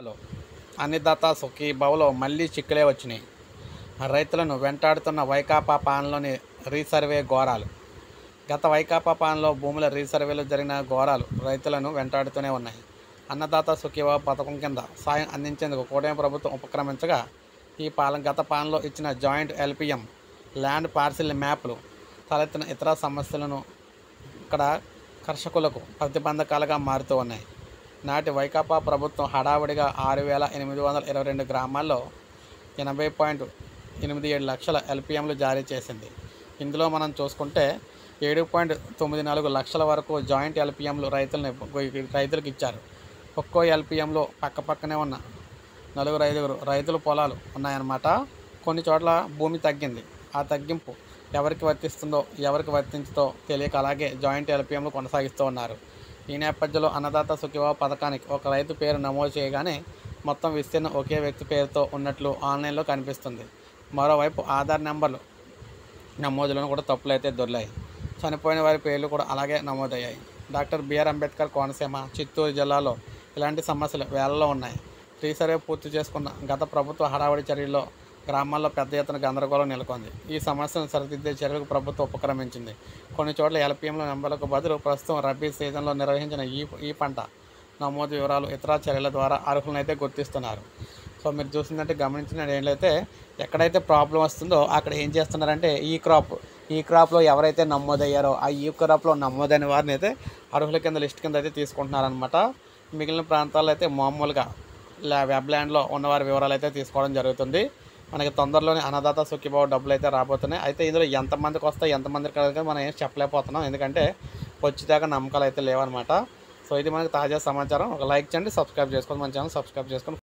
Hello అన్నదాత సుఖీభవలో మళ్లీ చిక్కులే వచ్చినాయి. రైతులను వెంటాడుతున్న వైకాపా పాలనలోని రీసర్వే ఘోరాలు. గత వైకాపా పాలనలో భూముల రీసర్వేలో జరిగిన ఘోరాలు రైతులను వెంటాడుతూనే ఉన్నాయి. అన్నదాత సుఖీభవ పథకం కింద సాయం అందించేందుకు కూటమి ప్రభుత్వం ఉపక్రమించగా గత పాలనలో ఇచ్చిన జాయింట్ ఎల్పిఎం, ల్యాండ్ పార్సిల్ మ్యాప్లు తలెత్తిన ఇతర సమస్యలను ఇక్కడ కర్షకులకు ప్రతిబంధకాలుగా మారుతూ ఉన్నాయి. నాటి వైకాపా ప్రభుత్వం హడావుడిగా 6,822 గ్రామాల్లో 80.87 లక్షల ఎల్పిఎంలు జారీ చేసింది. ఇందులో మనం చూసుకుంటే 7.94 లక్షల వరకు జాయింట్ ఎల్పిఎంలు రైతులకు ఇచ్చారు. ఒక్కో ఎల్పిఎంలో పక్కపక్కనే ఉన్న 4-5 రైతుల పొలాలు ఉన్నాయన్నమాట. కొన్ని చోట్ల భూమి తగ్గింది. ఆ తగ్గింపు ఎవరికి వర్తిస్తుందో ఎవరికి వర్తించుతో తెలియక అలాగే జాయింట్ ఎల్పిఎంలు కొనసాగిస్తూ ఉన్నారు. ఈ నేపథ్యంలో అన్నదాత సుఖీభవ పథకానికి ఒక రైతు పేరు నమోదు చేయగానే మొత్తం విస్తీర్ణం ఒకే వ్యక్తి పేరుతో ఉన్నట్లు ఆన్లైన్లో కనిపిస్తుంది. మరోవైపు ఆధార్ నెంబర్లు నమోదులను కూడా తప్పులు అయితే దొర్లాయి. చనిపోయిన వారి పేర్లు కూడా అలాగే నమోదయ్యాయి. డాక్టర్ బిఆర్ అంబేద్కర్ కోనసీమ, చిత్తూరు జిల్లాలో ఇలాంటి సమస్యలు వేలలో ఉన్నాయి. రీసర్వే పూర్తి చేసుకున్న గత ప్రభుత్వ హడావుడి చర్యల్లో గ్రామాల్లో పెద్ద ఎత్తున గందరగోళం నెలకొంది. ఈ సమస్యను సరిదిద్దే చర్యలకు ప్రభుత్వం ఉపక్రమించింది. కొన్ని చోట్ల ఎల్పిఎంల నెంబర్లకు బదులు ప్రస్తుతం రబీ సీజన్లో నిర్వహించిన ఈ పంట నమోదు వివరాలు ఇతర చర్యల ద్వారా అర్హులనైతే గుర్తిస్తున్నారు. సో మీరు చూసిందంటే గమనించిన ఏంటైతే ఎక్కడైతే ప్రాబ్లం వస్తుందో అక్కడ ఏం చేస్తున్నారంటే ఈ క్రాప్లో ఎవరైతే నమోదయ్యారో ఈ క్రాప్లో నమోదైన వారిని అయితే అర్హుల కింద లిస్ట్ కింద అయితే తీసుకుంటున్నారనమాట. మిగిలిన ప్రాంతాల్లో అయితే మామూలుగా వెబ్ ల్యాండ్లో ఉన్నవారి వివరాలు అయితే తీసుకోవడం జరుగుతుంది. మనకి తొందరలోనే అన్నదాత సుఖీభవ డబ్బులు అయితే రాబోతున్నాయి. అయితే ఇందులో ఎంతమందికి వస్తాయి ఎంతమందికి కాదు మనం ఏం చెప్పలేకపోతున్నాం, ఎందుకంటే వచ్చేదాకా నమ్మకాలు అయితే లేవన్నమాట. సో ఇది మనకి తాజా సమాచారం. ఒక లైక్ చేయండి, సబ్స్క్రైబ్ చేసుకోండి, మన ఛానల్ సబ్స్క్రైబ్ చేసుకొని